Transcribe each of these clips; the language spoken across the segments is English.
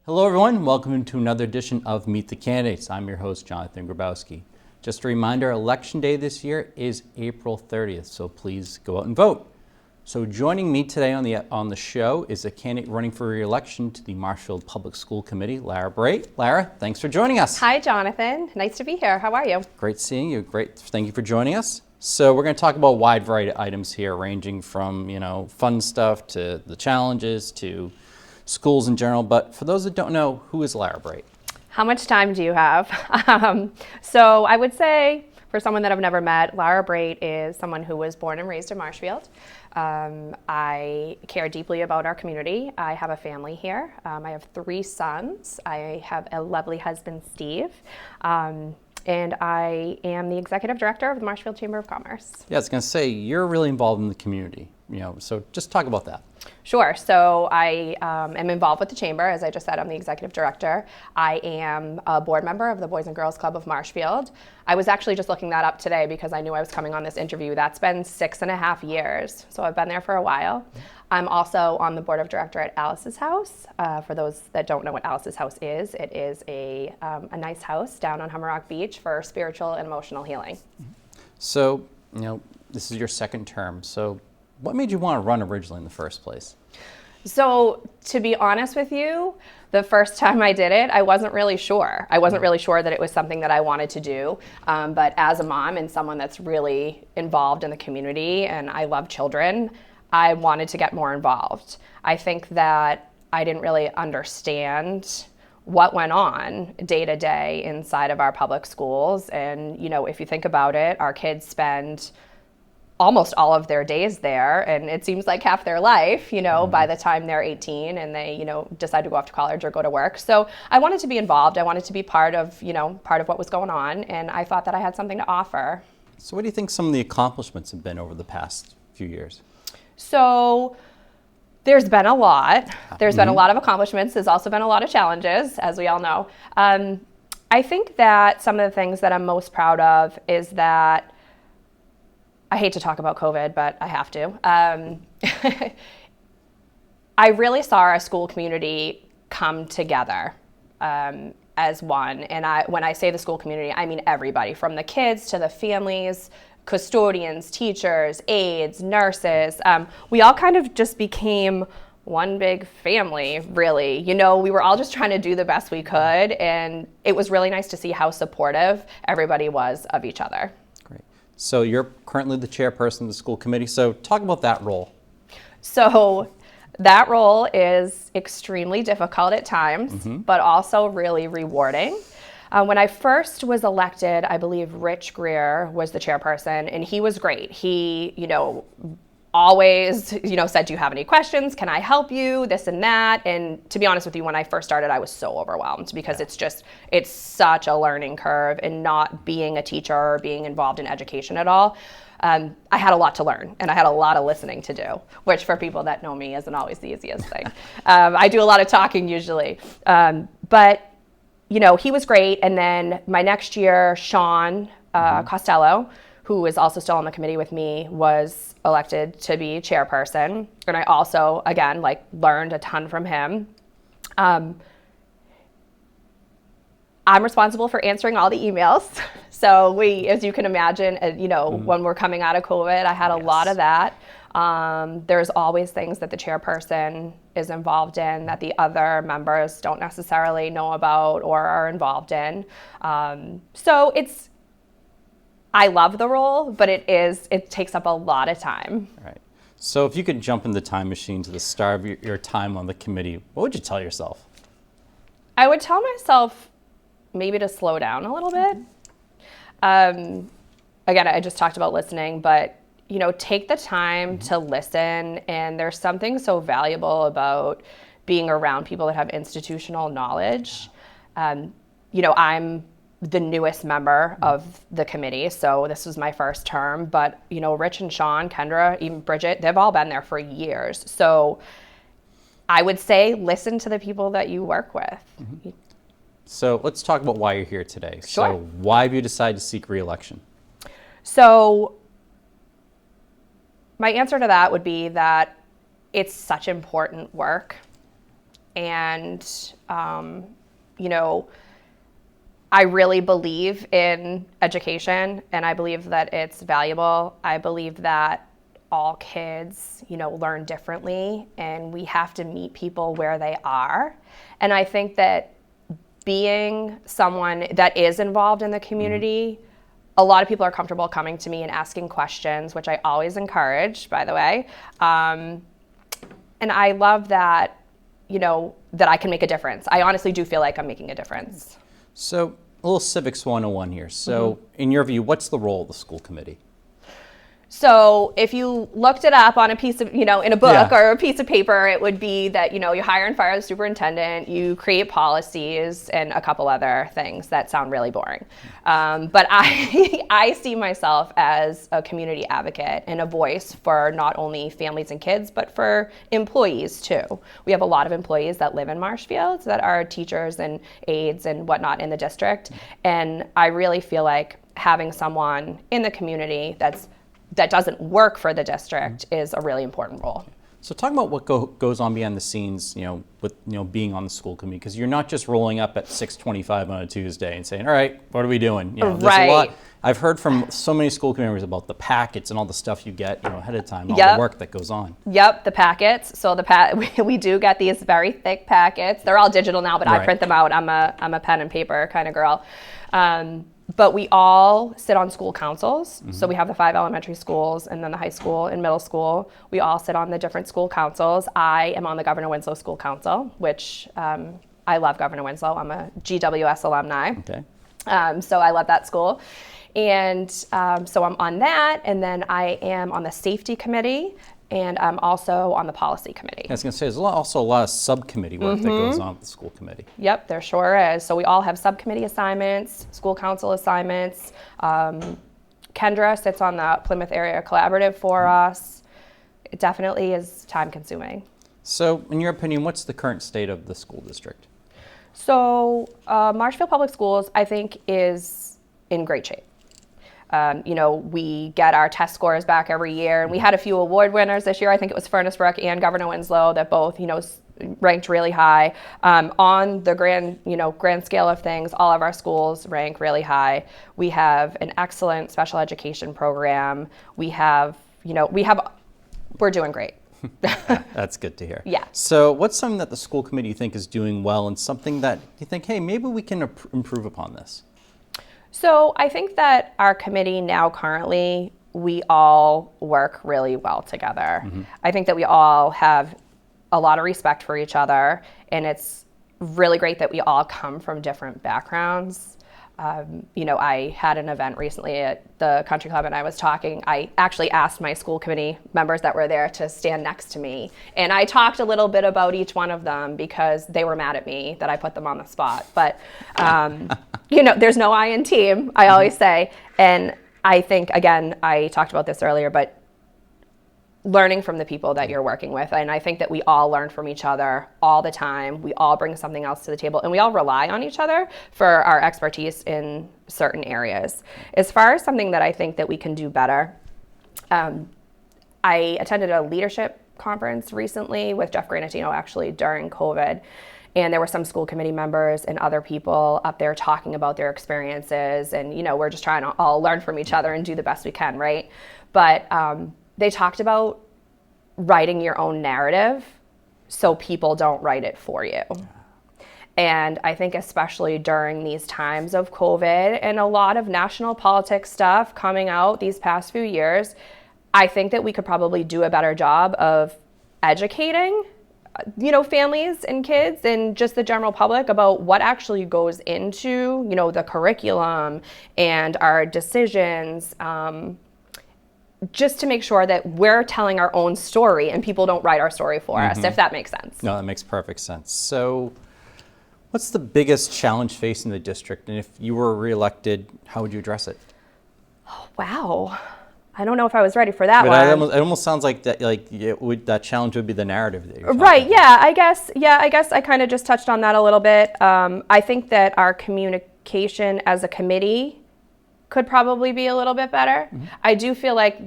Hello everyone, welcome to another edition of Meet the Candidates. I'm your host, Jonathan Grabowski. Just a reminder, Election Day this year is April 30th, so please go out and vote. So joining me today on the show is a candidate running for re-election to the Marshfield Public School Committee, Lara Brait. Lara, thanks for joining us. Hi Jonathan, nice to be here. How are you? Great seeing you, great, thank you for joining us. So we're going to talk about a wide variety of items here, ranging from, fun stuff to the challenges to schools in general, but for those that don't know, who is Lara Brait? How much time do you have? So I would say, for someone that I've never met, Lara Brait is someone who was born and raised in Marshfield. I care deeply about our community. I have a family here. I have 3 sons. I have a lovely husband, Steve. And I am the executive director of the Marshfield Chamber of Commerce. Yeah, I was going to say, you're really involved in the community, so just talk about that. Sure. So I am involved with the Chamber. As I just said, I'm the executive director. I am a board member of the Boys and Girls Club of Marshfield. I was actually just looking that up today because I knew I was coming on this interview. That's been 6.5 years. So I've been there for a while. I'm also on the board of director at Alice's House. For those that don't know what Alice's House is, it is a nice house down on Hummerock Beach for spiritual and emotional healing. So, this is your second term. So what made you want to run originally in the first place? So to be honest with you, the first time I did it, I wasn't really sure. I wasn't really sure that it was something that I wanted to do. But as a mom and someone that's really involved in the community and I love children, I wanted to get more involved. I think that I didn't really understand what went on day to day inside of our public schools. And, if you think about it, our kids spend almost all of their days there, and it seems like half their life, by the time they're 18 and they, decide to go off to college or go to work. So I wanted to be involved. I wanted to be part of what was going on, and I thought that I had something to offer. So what do you think some of the accomplishments have been over the past few years? So there's been a lot. There's been a lot of accomplishments. There's also been a lot of challenges, as we all know. I think that some of the things that I'm most proud of is that I hate to talk about COVID, but I have to. I really saw our school community come together as one. And when I say the school community, I mean everybody, from the kids to the families, custodians, teachers, aides, nurses. We all kind of just became one big family, really. We were all just trying to do the best we could. And it was really nice to see how supportive everybody was of each other. So you're currently the chairperson of the school committee. So talk about that role. So that role is extremely difficult at times, but also really rewarding. When I first was elected, I believe Rich Greer was the chairperson, and he was great. He, always, said, do you have any questions? Can I help you? This and that. And to be honest with you, when I first started, I was so overwhelmed because it's such a learning curve, and not being a teacher or being involved in education at all. I had a lot to learn, and I had a lot of listening to do, which for people that know me isn't always the easiest thing. I do a lot of talking usually. But he was great. And then my next year, Sean Costello, who is also still on the committee with me, was elected to be chairperson. And I also, again, learned a ton from him. I'm responsible for answering all the emails. So as you can imagine, when we're coming out of COVID, I had a lot of that. There's always things that the chairperson is involved in that the other members don't necessarily know about or are involved in. So I love the role, but it takes up a lot of time. Right. So if you could jump in the time machine to the start of your time on the committee, what would you tell yourself? I would tell myself maybe to slow down a little bit. Again, I just talked about listening, but take the time to listen. And there's something so valuable about being around people that have institutional knowledge. I'm the newest member of the committee, so this was my first term. But, Rich and Sean, Kendra, even Bridget, they've all been there for years. So I would say listen to the people that you work with. Mm-hmm. So let's talk about why you're here today. Sure. So why have you decided to seek re-election? So my answer to that would be that it's such important work. And, I really believe in education, and I believe that it's valuable. I believe that all kids, learn differently, and we have to meet people where they are. And I think that being someone that is involved in the community, a lot of people are comfortable coming to me and asking questions, which I always encourage, by the way. And I love that, that I can make a difference. I honestly do feel like I'm making a difference. So a little civics 101 here. So in your view, what's the role of the school committee? So if you looked it up on a piece of, in a book or a piece of paper, it would be that, you hire and fire the superintendent, you create policies, and a couple other things that sound really boring. But I see myself as a community advocate and a voice for not only families and kids, but for employees too. We have a lot of employees that live in Marshfield that are teachers and aides and whatnot in the district. And I really feel like having someone in the community that doesn't work for the district is a really important role. So talk about what goes on behind the scenes, with being on the school committee, because you're not just rolling up at 6:25 on a Tuesday and saying, all right, what are we doing? There's a lot. I've heard from so many school committee members about the packets and all the stuff you get, ahead of time, all the work that goes on. Yep, the packets. So we do get these very thick packets. They're all digital now, but I print them out. I'm a pen and paper kind of girl. But we all sit on school councils. So we have the 5 elementary schools and then the high school and middle school. We all sit on the different school councils. I am on the Governor Winslow School Council, which I love Governor Winslow. I'm a GWS alumni. Okay. So I love that school. And so I'm on that. And then I am on the safety committee. And I'm also on the policy committee. I was going to say, there's also a lot of subcommittee work that goes on with the school committee. Yep, there sure is. So we all have subcommittee assignments, school council assignments. Kendra sits on the Plymouth Area Collaborative for us. It definitely is time consuming. So in your opinion, what's the current state of the school district? So Marshfield Public Schools, I think, is in great shape. We get our test scores back every year, and we had a few award winners this year. I think it was Furnace Brook and Governor Winslow that both, ranked really high. On the grand scale of things, all of our schools rank really high. We have an excellent special education program. We're doing great. That's good to hear. Yeah. So what's something that the school committee you think is doing well, and something that you think, hey, maybe we can improve upon this? So I think that our committee now currently, we all work really well together. I think that we all have a lot of respect for each other, and it's really great that we all come from different backgrounds. I had an event recently at the country club, and I actually asked my school committee members that were there to stand next to me. And I talked a little bit about each one of them because they were mad at me that I put them on the spot. But, there's no I in team, I always say. And I think, again, I talked about this earlier, but learning from the people that you're working with. And I think that we all learn from each other all the time. We all bring something else to the table, and we all rely on each other for our expertise in certain areas. As far as something that I think that we can do better, I attended a leadership conference recently with Jeff Granatino, actually, during COVID. And there were some school committee members and other people up there talking about their experiences. And, we're just trying to all learn from each other and do the best we can, right? But they talked about writing your own narrative so people don't write it for you. And I think especially during these times of COVID and a lot of national politics stuff coming out these past few years, I think that we could probably do a better job of educating families and kids and just the general public about what actually goes into, the curriculum and our decisions. just to make sure that we're telling our own story and people don't write our story for us, if that makes sense. No, that makes perfect sense. So what's the biggest challenge facing the district? And if you were reelected, how would you address it? Wow. I don't know if I was ready for that But one. it almost sounds like that, that challenge would be the narrative that you're Right. talking about. I guess I kind of just touched on that a little bit. I think that our communication as a committee could probably be a little bit better. I do feel like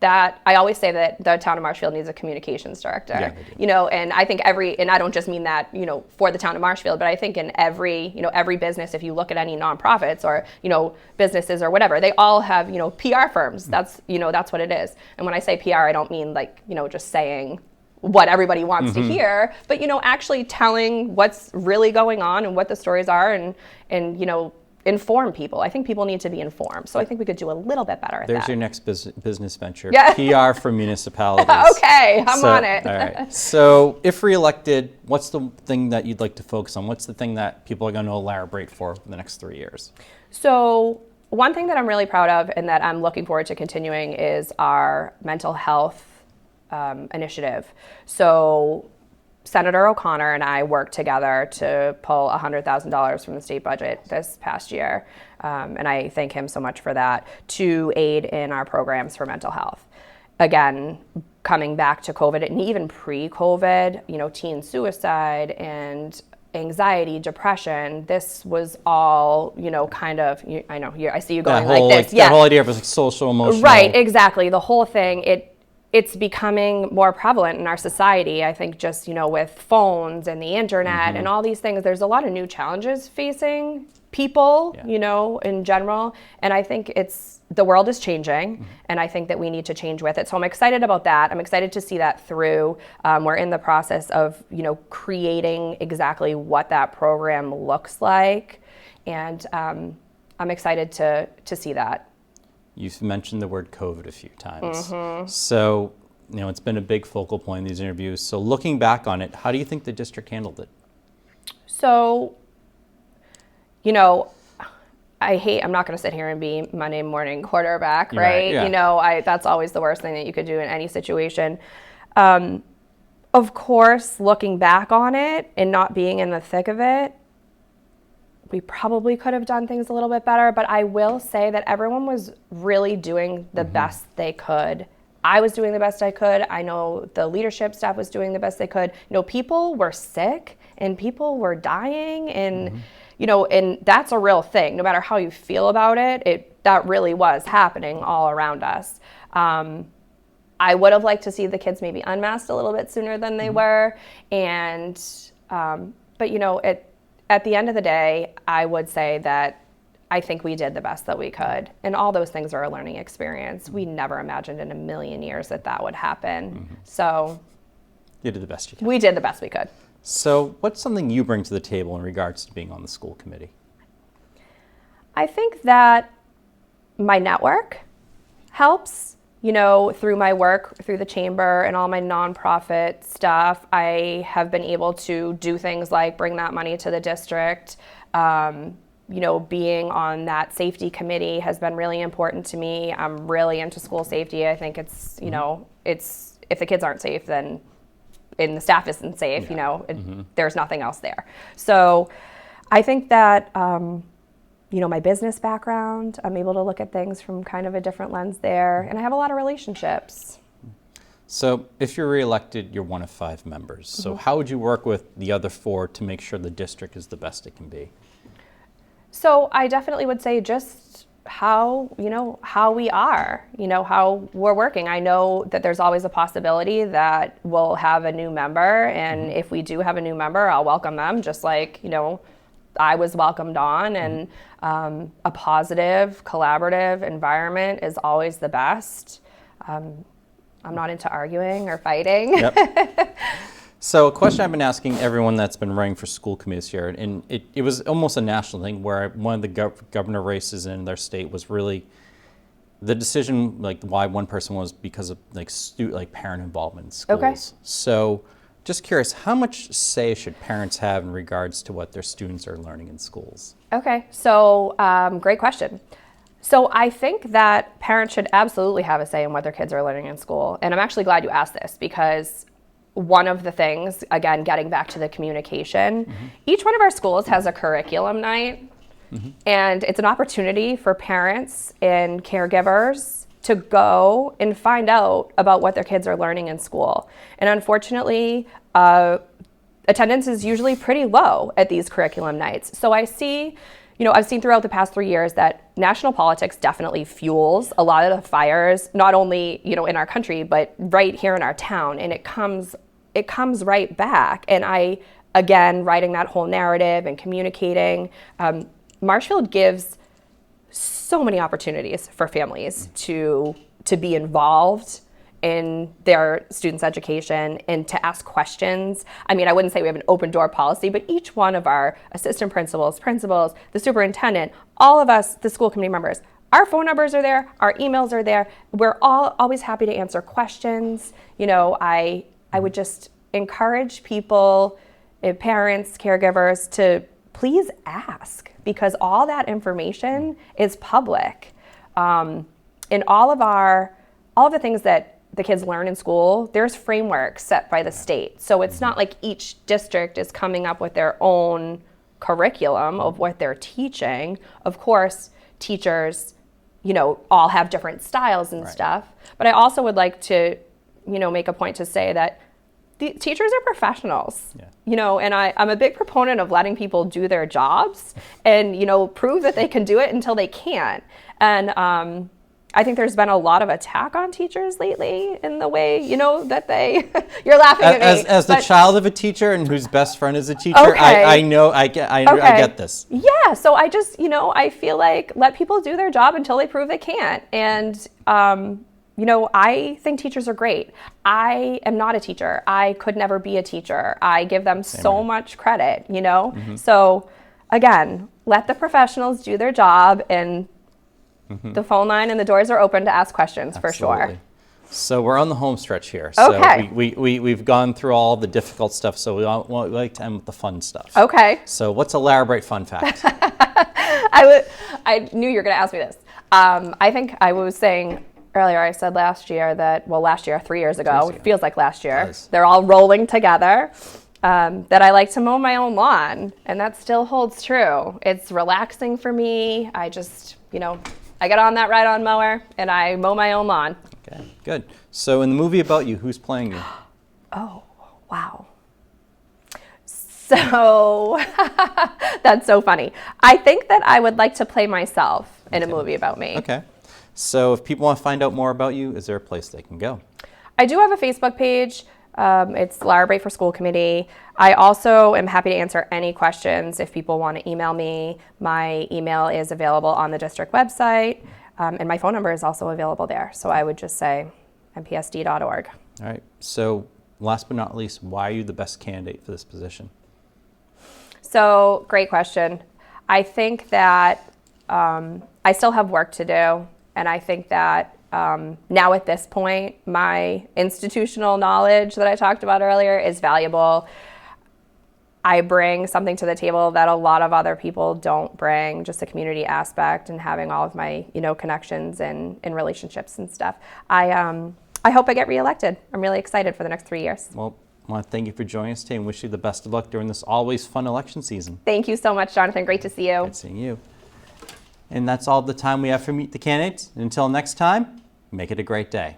that I always say that the town of Marshfield needs a communications director. Yeah, they do. And I think and I don't just mean that, for the town of Marshfield, but I think in every business, if you look at any nonprofits or, businesses or whatever, they all have, PR firms. That's what it is. And when I say PR, I don't mean like, just saying what everybody wants to hear, but, actually telling what's really going on and what the stories are and inform people. I think people need to be informed. So I think we could do a little bit better at that. There's your next business venture, Yeah. PR for municipalities. Okay, I'm on it. All right. So if reelected, what's the thing that you'd like to focus on? What's the thing that people are going to know Lara Brait for the next 3 years? So one thing that I'm really proud of and that I'm looking forward to continuing is our mental health initiative. So Senator O'Connor and I worked together to pull $100,000 from the state budget this past year, and I thank him so much for that, to aid in our programs for mental health. Again, coming back to COVID and even pre-COVID, teen suicide and anxiety, depression, this was all, kind of, I know, I see you going like this. That whole idea of like social, emotional. Right, exactly. The whole thing, it's becoming more prevalent in our society. I think just, with phones and the internet and all these things, there's a lot of new challenges facing people, in general. And I think the world is changing, and I think that we need to change with it. So I'm excited about that. I'm excited to see that through. We're in the process of, creating exactly what that program looks like. And I'm excited to see that. You've mentioned the word COVID a few times. So, it's been a big focal point in these interviews. So looking back on it, how do you think the district handled it? So, I'm not going to sit here and be Monday morning quarterback, right? Yeah. That's always the worst thing that you could do in any situation. Of course, looking back on it and not being in the thick of it, we probably could have done things a little bit better, but I will say that everyone was really doing the best they could. I was doing the best I could. I know the leadership staff was doing the best they could. People were sick and people were dying and, and that's a real thing. No matter how you feel about it, that really was happening all around us. I would have liked to see the kids maybe unmasked a little bit sooner than they were. And, but at the end of the day, I would say that I think we did the best that we could. And all those things are a learning experience. We never imagined in a million years that would happen. So You did the best you could. we did the best we could. So what's something you bring to the table in regards to being on the school committee? I think that my network helps. Through my work, through the chamber and all my nonprofit stuff, I have been able to do things like bring that money to the district. Being on that safety committee has been really important to me. I'm really into school safety. I think it's, it's if the kids aren't safe, then and the staff isn't safe, there's nothing else there. So I think that, my business background, I'm able to look at things from kind of a different lens there. And I have a lot of relationships. So if you're reelected, you're one of 5 members. So how would you work with the other 4 to make sure the district is the best it can be? So I definitely would say just how we are, how we're working. I know that there's always a possibility that we'll have a new member. And if we do have a new member, I'll welcome them just like, I was welcomed on, and a positive, collaborative environment is always the best. I'm not into arguing or fighting. Yep. So a question I've been asking everyone that's been running for school committees here, and it was almost a national thing where one of the governor races in their state was really the decision, like why one person was because of like parent involvement in schools. Okay. So just curious, how much say should parents have in regards to what their students are learning in schools? Okay, so great question. So I think that parents should absolutely have a say in what their kids are learning in school. And I'm actually glad you asked this, because one of the things, again, getting back to the communication, each one of our schools has a curriculum night, and it's an opportunity for parents and caregivers to go and find out about what their kids are learning in school. And unfortunately, attendance is usually pretty low at these curriculum nights. So I see, I've seen throughout the past 3 years that national politics definitely fuels a lot of the fires, not only, in our country, but right here in our town. And it comes right back. And again, writing that whole narrative and communicating, Marshfield gives so many opportunities for families to be involved in their students' education and to ask questions. I mean, I wouldn't say we have an open door policy, but each one of our assistant principals, the superintendent, all of us, the school committee members, our phone numbers are there, our emails are there. We're always happy to answer questions. I would just encourage people, parents, caregivers, to please ask, because all that information is public. And all of the things that the kids learn in school, there's frameworks set by the state. So it's not like each district is coming up with their own curriculum of what they're teaching. Of course, teachers, all have different styles and stuff. But I also would like to, make a point to say that the teachers are professionals, and I'm a big proponent of letting people do their jobs and, prove that they can do it until they can't. And I think there's been a lot of attack on teachers lately in the way, that they, you're laughing at me. As the child of a teacher and whose best friend is a teacher, I know, I get this. Yeah, so I just, I feel like let people do their job until they prove they can't. And, I think teachers are great. I am not a teacher. I could never be a teacher. I give them so much credit, So again, let the professionals do their job, and the phone line and the doors are open to ask questions. Absolutely. For sure. So we're on the home stretch here. So we've gone through all the difficult stuff, so we like to end with the fun stuff. Okay. So what's a Lara Brait fun fact? I knew you were going to ask me this. I think I was saying earlier, I said last year, 3 years ago, it feels like last year, they're all rolling together, that I like to mow my own lawn, and that still holds true. It's relaxing for me. I just, I get on that ride-on mower and I mow my own lawn. Okay, good. So in the movie about you, who's playing you? Oh, wow. So that's so funny. I think that I would like to play myself in a movie about me. Okay. So if people want to find out more about you, is there a place they can go? I do have a Facebook page. It's Lara Brait for School Committee. I also am happy to answer any questions if people want to email me. My email is available on the district website, and my phone number is also available there. So I would just say mpsd.org. All right. So last but not least, why are you the best candidate for this position? So great question. I think that I still have work to do, and I think that now at this point, my institutional knowledge that I talked about earlier is valuable. I bring something to the table that a lot of other people don't bring, just a community aspect and having all of my, connections and relationships and stuff. I hope I get reelected. I'm really excited for the next 3 years. Well, I want to thank you for joining us today and wish you the best of luck during this always fun election season. Thank you so much, Jonathan. Great to see you. Good seeing you. And that's all the time we have for Meet the Candidates. Until next time, make it a great day.